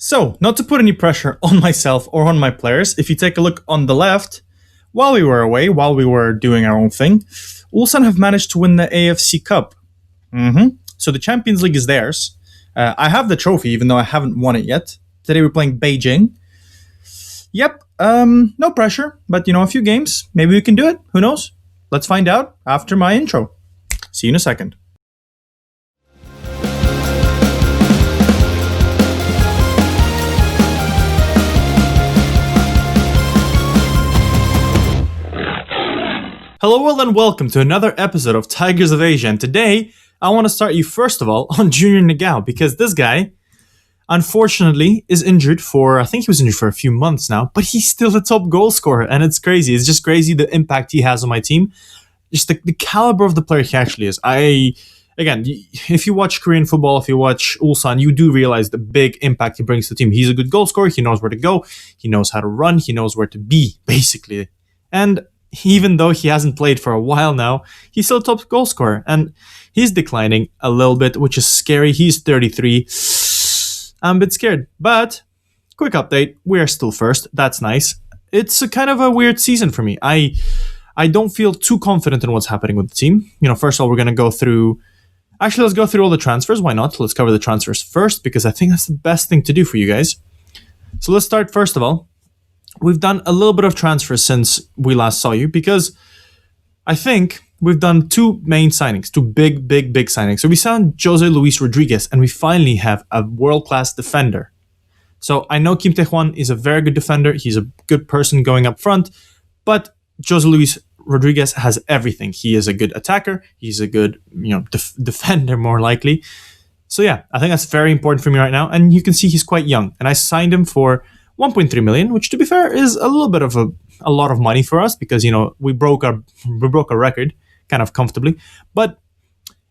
So, not to put any pressure on myself or on my players, if you take a look on the left, while we were away, while we were doing our own thing, Ulsan have managed to win the AFC Cup. So the Champions League is theirs. I have the trophy, even though I haven't won it yet. Today we're playing Beijing. Yep, no pressure, but a few games. Maybe we can do it. Who knows? Let's find out after my intro. See you in a second. Hello world and welcome to another episode of Tigers of Asia, and today I want to start you first of all on Junior Nagao because this guy unfortunately is injured I think he was injured for a few months now, but he's still the top goal scorer and it's crazy. It's just crazy the impact he has on my team, just the caliber of the player he actually is. Again, if you watch Korean football, if you watch Ulsan, you do realize the big impact he brings to the team. He's a good goal scorer, he knows where to go, he knows how to run, he knows where to be, basically. And even though he hasn't played for a while now, he's still a top goal scorer. And he's declining a little bit, which is scary. He's 33. I'm a bit scared. But, quick update, we are still first. That's nice. It's a kind of a weird season for me. I don't feel too confident in what's happening with the team. First of all, we're going to go through... Actually, let's go through all the transfers. Why not? Let's cover the transfers first, because I think that's the best thing to do for you guys. So let's start first of all. We've done a little bit of transfers since we last saw you because I think we've done two main signings, two big signings. So we signed Jose Luis Rodriguez and we finally have a world-class defender. So I know Kim Tae-hwan is a very good defender. He's a good person going up front, but Jose Luis Rodriguez has everything. He is a good attacker. He's a good defender more likely. So yeah, I think that's very important for me right now. And you can see he's quite young. And I signed him for 1.3 million, which to be fair is a little bit of a lot of money for us because we broke a record kind of comfortably, but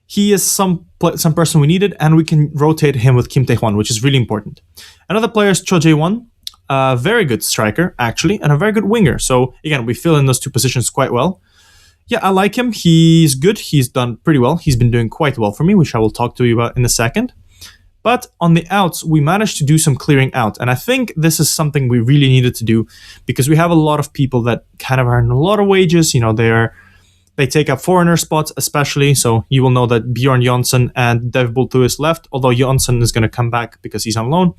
he is some person we needed, and we can rotate him with Kim Tae-hwan, which is really important. Another player is Cho Jae-won, a very good striker actually, and a very good winger. So again, we fill in those two positions quite well. Yeah, I like him. He's good. He's done pretty well. He's been doing quite well for me, which I will talk to you about in a second. But on the outs, we managed to do some clearing out. And I think this is something we really needed to do because we have a lot of people that kind of earn a lot of wages. They take up foreigner spots, especially. So you will know that Bjorn Jonsson and Dev Bultuis left, although Jonsson is going to come back because he's on loan.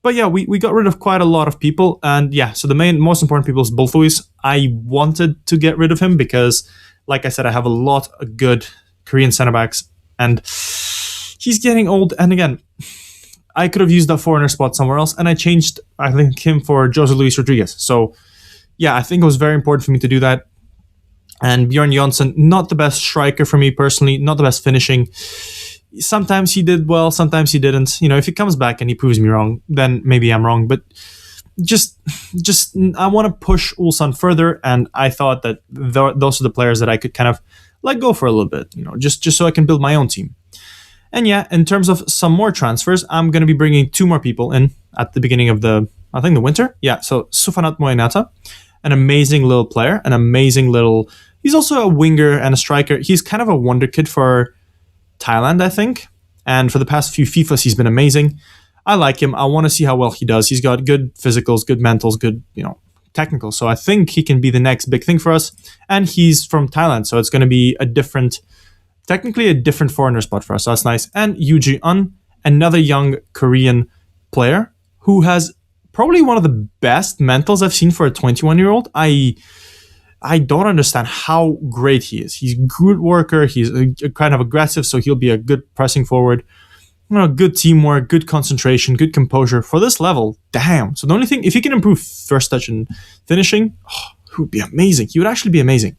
But yeah, we got rid of quite a lot of people. And yeah, so the most important people is Bultuis. I wanted to get rid of him because, like I said, I have a lot of good Korean center backs. And he's getting old, and again, I could have used that foreigner spot somewhere else, and I changed, I think, him for Jose Luis Rodriguez. So, yeah, I think it was very important for me to do that. And Bjorn Jonsson, not the best striker for me personally, not the best finishing. Sometimes he did well, sometimes he didn't. If he comes back and he proves me wrong, then maybe I'm wrong. But just I want to push Ulsan further, and I thought that those are the players that I could kind of let go for a little bit, just so I can build my own team. And yeah, in terms of some more transfers, I'm going to be bringing two more people in at the beginning of the winter. Yeah, so Sufanat Moenata, an amazing little player, he's also a winger and a striker. He's kind of a wonder kid for Thailand, I think. And for the past few FIFAs, he's been amazing. I like him. I want to see how well he does. He's got good physicals, good mentals, good, technicals. So I think he can be the next big thing for us. And he's from Thailand, so it's going to be technically a different foreigner spot for us, so that's nice. And Yoo Ji-un, another young Korean player who has probably one of the best mentals I've seen for a 21-year-old. I don't understand how great he is. He's a good worker, he's kind of aggressive, so he'll be a good pressing forward. Good teamwork, good concentration, good composure. For this level, damn. So the only thing, if he can improve first touch and finishing, he would be amazing. He would actually be amazing.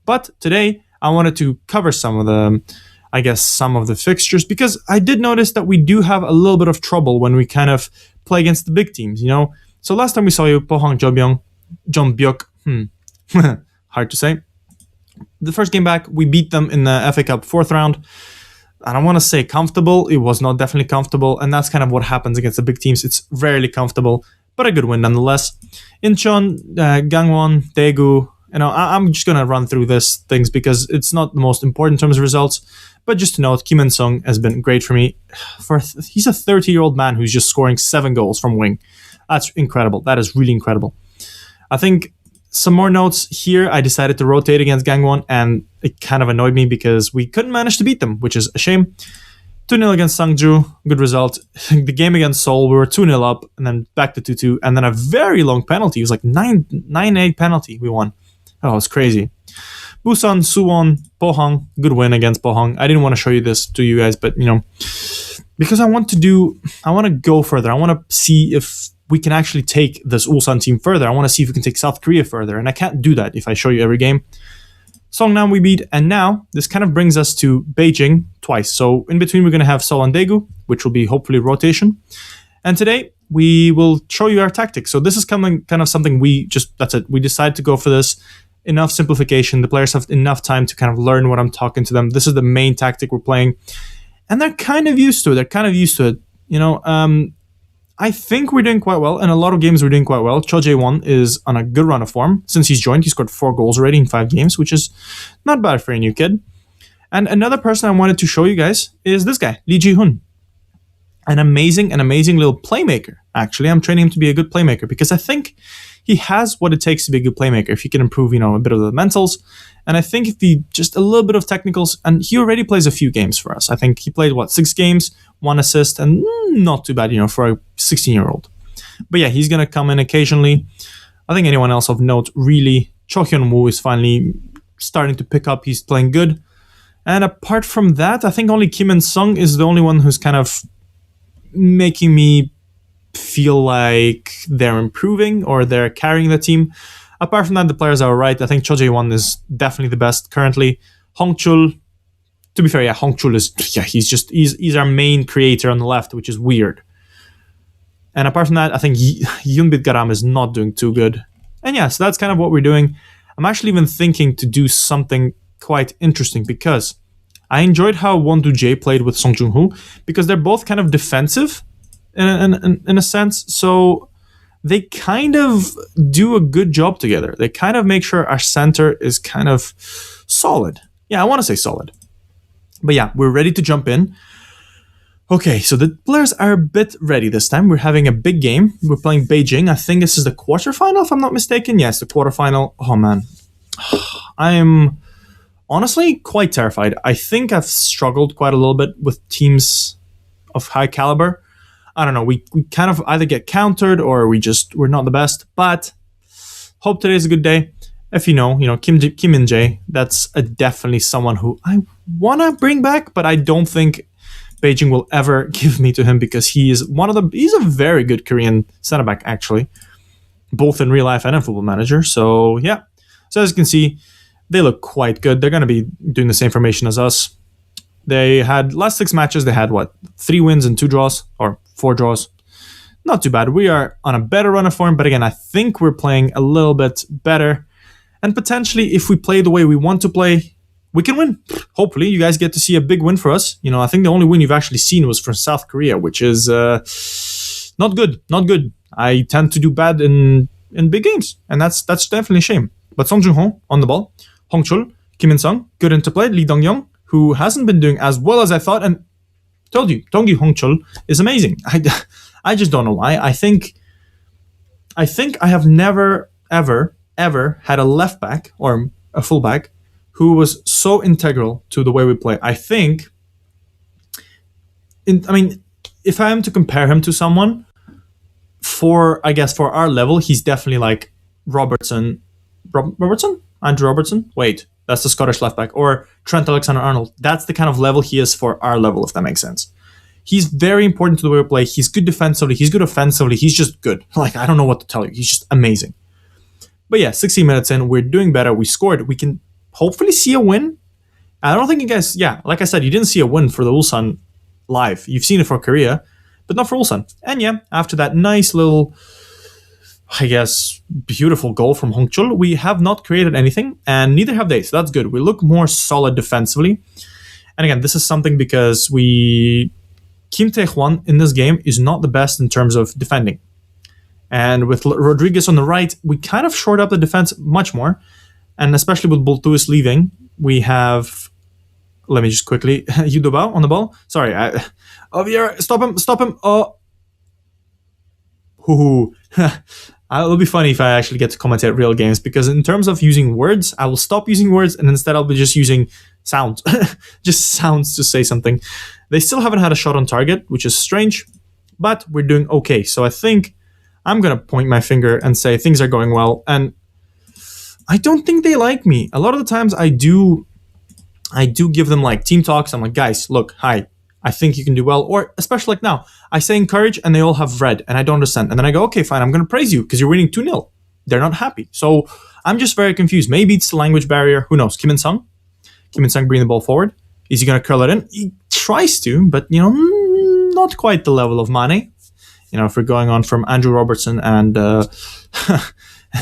But today, I wanted to cover some of the fixtures because I did notice that we do have a little bit of trouble when we kind of play against the big teams, So last time we saw you, Pohang Jeonbyuk, hard to say. The first game back, we beat them in the FA Cup 4th round. I don't want to say comfortable. It was not definitely comfortable, and that's kind of what happens against the big teams. It's rarely comfortable, but a good win nonetheless. Incheon, Gangwon, Daegu, I'm just gonna run through this things because it's not the most important in terms of results. But just to note, Kim In-sung has been great for me. He's a 30-year-old man who's just scoring 7 goals from wing. That's incredible. That is really incredible. I think some more notes here. I decided to rotate against Gangwon, and it kind of annoyed me because we couldn't manage to beat them, which is a shame. 2-0 against Sangju, good result. The game against Seoul, we were 2-0 up, and then back to 2-2, and then a very long penalty. It was like 9-8 penalty we won. Oh, it was crazy. Busan, Suwon, Pohang, good win against Pohang. I didn't want to show you this to you guys, but because I want to go further. I want to see if we can actually take this Ulsan team further. I want to see if we can take South Korea further, and I can't do that if I show you every game. Songnam we beat, and now this kind of brings us to Beijing twice. So in between, we're going to have Seoul and Daegu, which will be hopefully rotation. And today, we will show you our tactics. So this is kind of something that's it. We decided to go for this. Enough simplification. The players have enough time to kind of learn what I'm talking to them. This is the main tactic we're playing. And they're kind of used to it. I think we're doing quite well. In a lot of games, we're doing quite well. Cho Jae-won is on a good run of form. Since he's joined, he scored 4 goals already in 5 games, which is not bad for a new kid. And another person I wanted to show you guys is this guy, Lee Ji-hoon. An amazing little playmaker. Actually, I'm training him to be a good playmaker because I think he has what it takes to be a good playmaker. If he can improve, a bit of the mentals. And I think if he just a little bit of technicals, and he already plays a few games for us. I think he played, 6 games, 1 assist, and not too bad, for a 16-year-old. But yeah, he's going to come in occasionally. I think anyone else of note, really, Cho Hyun-woo is finally starting to pick up. He's playing good. And apart from that, I think only Kim In-sung is the only one who's kind of making me feel like they're improving or they're carrying the team. Apart from that, the players are alright. I think Cho Jae-won is definitely the best currently. Hongchul, to be fair, Hongchul is, he's our main creator on the left, which is weird. And apart from that, I think Yoonbit Garam is not doing too good. And yeah, so that's kind of what we're doing. I'm actually even thinking to do something quite interesting because I enjoyed how Won Do-jae played with Song Joong-ho because they're both kind of defensive in a sense. So they kind of do a good job together. They kind of make sure our center is kind of solid. Yeah, I want to say solid. But yeah, we're ready to jump in. Okay, so the players are a bit ready this time. We're having a big game. We're playing Beijing. I think this is the quarterfinal, if I'm not mistaken. Yes, the quarterfinal. Oh, man. I am honestly quite terrified. I think I've struggled quite a little bit with teams of high caliber. I don't know. We kind of either get countered or we're not the best. But hope today's a good day. If Kim In-jae, that's definitely someone who I want to bring back, but I don't think Beijing will ever give me to him because he's a very good Korean center back, actually, both in real life and in Football Manager. So yeah, so as you can see, they look quite good. They're going to be doing the same formation as us. They had last 6 matches. They had 3 wins and 2 draws or 4 draws. Not too bad. We are on a better run of form, but again, I think we're playing a little bit better. And potentially, if we play the way we want to play, we can win. Hopefully, you guys get to see a big win for us. I think the only win you've actually seen was from South Korea, which is not good. Not good. I tend to do bad in big games, and that's definitely a shame. But Song Joong-ho on the ball, Hongchul, Kim In-sung, good interplay, Lee Dong-young, who hasn't been doing as well as I thought, and told you, Donggi Hongchul is amazing. I just don't know why. I think I have never, ever had a left back or a full back who was so integral to the way we play. I think, if I am to compare him to someone, for our level, he's definitely like Robertson? Andrew Robertson? Wait, that's the Scottish left back. Or Trent Alexander-Arnold. That's the kind of level he is for our level, if that makes sense. He's very important to the way we play. He's good defensively. He's good offensively. He's just good. I don't know what to tell you. He's just amazing. But yeah, 16 minutes in, we're doing better. We scored. We can hopefully see a win. I don't think you guys, like I said, you didn't see a win for the Ulsan live. You've seen it for Korea, but not for Ulsan. And yeah, after that nice little, beautiful goal from Hongchul, we have not created anything, and neither have they. So that's good. We look more solid defensively. And again, this is something because Kim Tae-hwan in this game is not the best in terms of defending. And with Rodriguez on the right, we kind of short up the defense much more. And especially with Boltuis leaving, we have. Let me just quickly. Yudobao on the ball. Sorry. Oh, yeah. Stop him. Stop him. Oh. Hoo. It'll be funny if I actually get to commentate real games, because in terms of using words, I will stop using words and instead I'll be just using sounds. Just sounds to say something. They still haven't had a shot on target, which is strange, but we're doing okay. So I think I'm going to point my finger and say things are going well. And I don't think they like me. A lot of the times I do give them like team talks. I'm like, guys, look, hi, I think you can do well. Or especially like now, I say encourage and they all have red and I don't understand. And then I go, okay, fine, I'm going to praise you because you're winning 2-0. They're not happy. So I'm just very confused. Maybe it's the language barrier. Who knows? Kim In-sung bringing the ball forward. Is he going to curl it in? He tries to, but, not quite the level of Mane. If we're going on from Andrew Robertson and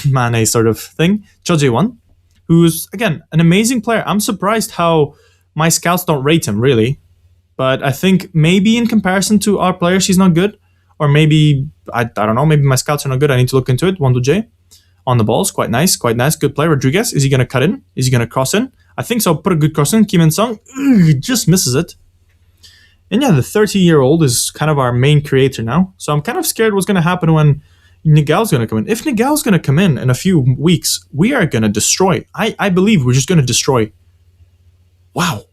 Mane sort of thing. Cho Jae-won, who's, again, an amazing player. I'm surprised how my scouts don't rate him, really. But I think maybe in comparison to our players, he's not good. Or maybe, I don't know, maybe my scouts are not good. I need to look into it. Wando J on the balls. Quite nice. Good play. Rodriguez, is he going to cut in? Is he going to cross in? I think so. Put a good cross in. Kim In-sung just misses it. And yeah, the 30-year-old is kind of our main creator now. So I'm kind of scared what's going to happen when Nigao's going to come in. If Nigao's going to come in a few weeks, we are going to destroy. I believe we're just going to destroy. Wow.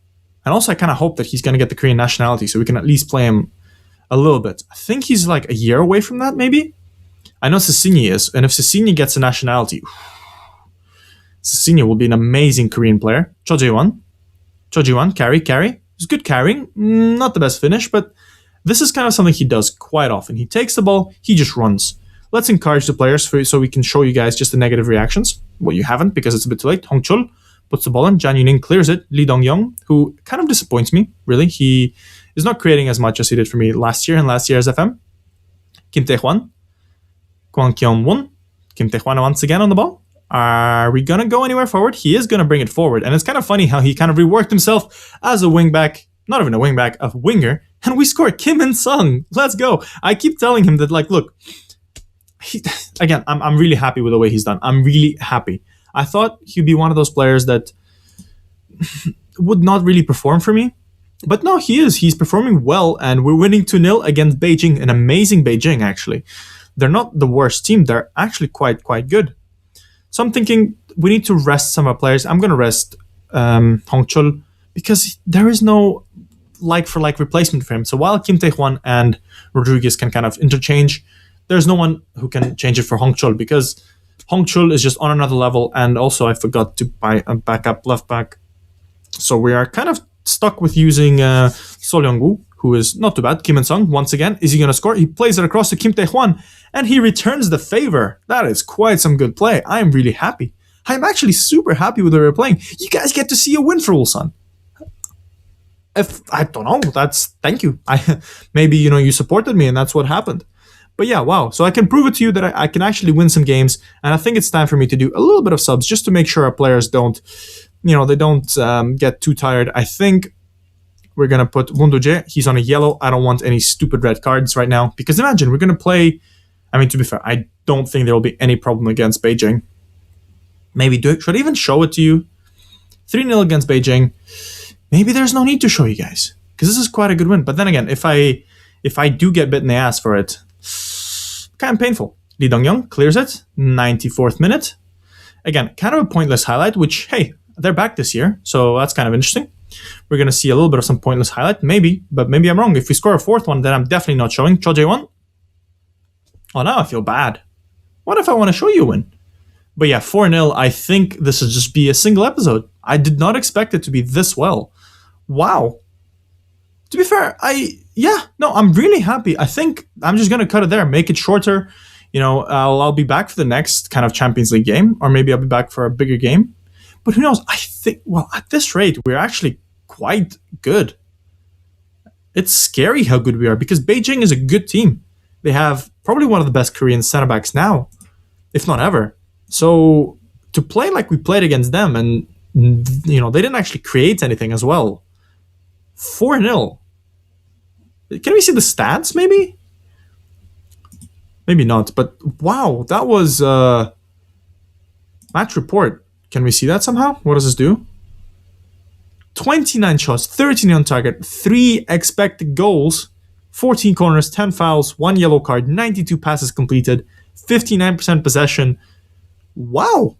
And also, I kind of hope that he's going to get the Korean nationality so we can at least play him a little bit. I think he's like a year away from that, maybe? I know Cecigny is, and if Cecigny gets a nationality, Cecigny will be an amazing Korean player. Cho Jae-won, carry. He's good carrying, not the best finish, but this is kind of something he does quite often. He takes the ball, he just runs. Let's encourage the players so we can show you guys just the negative reactions. Well, you haven't because it's a bit too late. Hong Chul puts the ball in. Jan Yuning clears it. Lee Dong-young, who kind of disappoints me, really. He is not creating as much as he did for me last year and last year's FM. Kim Tae-hwan. Kwang Kyung-won. Kim Tae-hwan once again on the ball. Are we going to go anywhere forward? He is going to bring it forward. And it's kind of funny how he kind of reworked himself as a wingback. Not even a wingback, a winger. And we score. Kim In-sung. Let's go. I keep telling him that, like, look. Again, I'm really happy with the way he's done. I'm really happy. I thought he'd be one of those players that would not really perform for me. But no, he is. He's performing well, and we're winning 2-0 against Beijing. An amazing Beijing, actually. They're not the worst team. They're actually quite good. So I'm thinking we need to rest some of our players. I'm going to rest Hong Chul because there is no like-for-like replacement for him. So while Kim Tae-hwan and Rodriguez can kind of interchange, there's no one who can change it for Hong Chul because Hong Chul is just on another level. And also I forgot to buy a backup left back. So we are kind of stuck with using Sol Young-woo, who is not too bad. Kim In-sung, once again, is he going to score? He plays it across to Kim Tae-hwan, and he returns the favor. That is quite some good play. I am really happy. I'm actually super happy with the way we're playing. You guys get to see a win for Ulsan. If I don't know, thank you. Maybe you supported me, and that's what happened. But yeah, wow. So I can prove it to you that I can actually win some games, and I think it's time for me to do a little bit of subs just to make sure our players don't, they don't get too tired. I think we're going to put Wundoje. He's on a yellow. I don't want any stupid red cards right now. Because imagine, we're going to play... I mean, to be fair, I don't think there will be any problem against Beijing. Maybe should I even show it to you? 3-0 against Beijing. Maybe there's no need to show you guys. Because this is quite a good win. But then again, if I do get bit in the ass for it, kind of painful. Lee Dong-young clears it. 94th minute. Again, kind of a pointless highlight, which, hey, they're back this year. So that's kind of interesting. We're going to see a little bit of some pointless highlight. Maybe, but maybe I'm wrong. If we score a fourth one, then I'm definitely not showing. Cho Jae-won. Oh, now I feel bad. What if I want to show you a win? But yeah, 4-0, I think this will just be a single episode. I did not expect it to be this well. Wow. To be fair, I'm really happy. I think I'm just going to cut it there, make it shorter. I'll be back for the next kind of Champions League game, or maybe I'll be back for a bigger game. But who knows? I think, at this rate, we're actually quite good. It's scary how good we are because Beijing is a good team. They have probably one of the best Korean center backs now, if not ever. So to play like we played against them, and they didn't actually create anything as well. 4-0. Can we see the stats? Maybe not. But wow, that was match report. Can we see that somehow? What does this do? 29 shots, 13 on target, 3 expected goals, 14 corners, 10 fouls, 1 yellow card, 92 passes completed, 59% possession. Wow.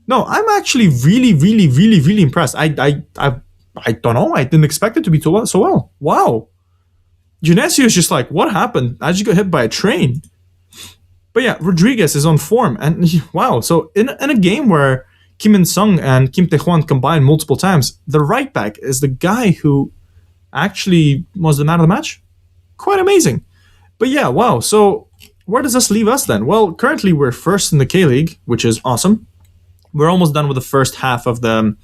No, I'm actually really impressed. I don't know. I didn't expect it to be so well. Wow. Genesio is just like, what happened? I just got hit by a train. But yeah, Rodriguez is on form. And wow. So in a game where Kim In-sung and Kim Tae-hwan combined multiple times, the right back is the guy who actually was the man of the match. Quite amazing. But yeah, wow. So where does this leave us then? Well, currently we're first in the K-League, which is awesome. We're almost done with the first half of the...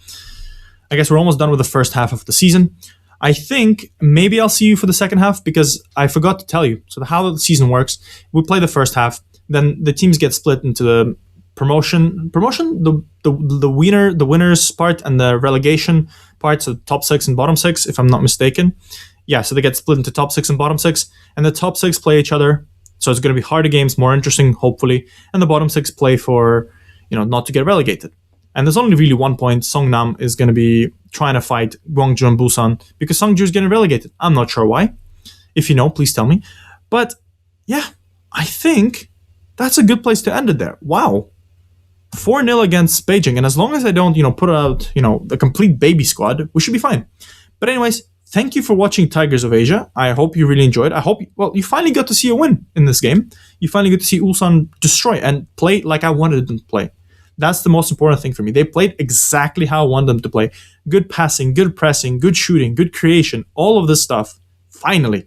I guess we're almost done with the first half of the season. I think maybe I'll see you for the second half because I forgot to tell you. So how the season works, we play the first half, then the teams get split into the promotion, the winners part and the relegation part, so top 6 and bottom 6, if I'm not mistaken. Yeah, so they get split into top 6 and bottom 6, and the top 6 play each other. So it's going to be harder games, more interesting, hopefully, and the bottom 6 play for, not to get relegated. And there's only really 1 point. Songnam is going to be trying to fight Gwangju and Busan because Songju is getting relegated. I'm not sure why. If you know, please tell me. But yeah, I think that's a good place to end it there. Wow. 4-0 against Beijing. And as long as I don't, put out, the complete baby squad, we should be fine. But anyways, thank you for watching Tigers of Asia. I hope you really enjoyed. I hope, you finally got to see a win in this game. You finally get to see Ulsan destroy and play like I wanted them to play. That's the most important thing for me. They played exactly how I wanted them to play. Good passing, good pressing, good shooting, good creation, all of this stuff. Finally.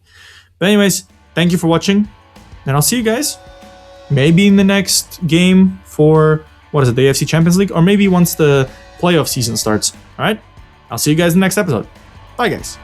But anyways, thank you for watching. And I'll see you guys maybe in the next game for, the AFC Champions League? Or maybe once the playoff season starts. All right? I'll see you guys in the next episode. Bye, guys.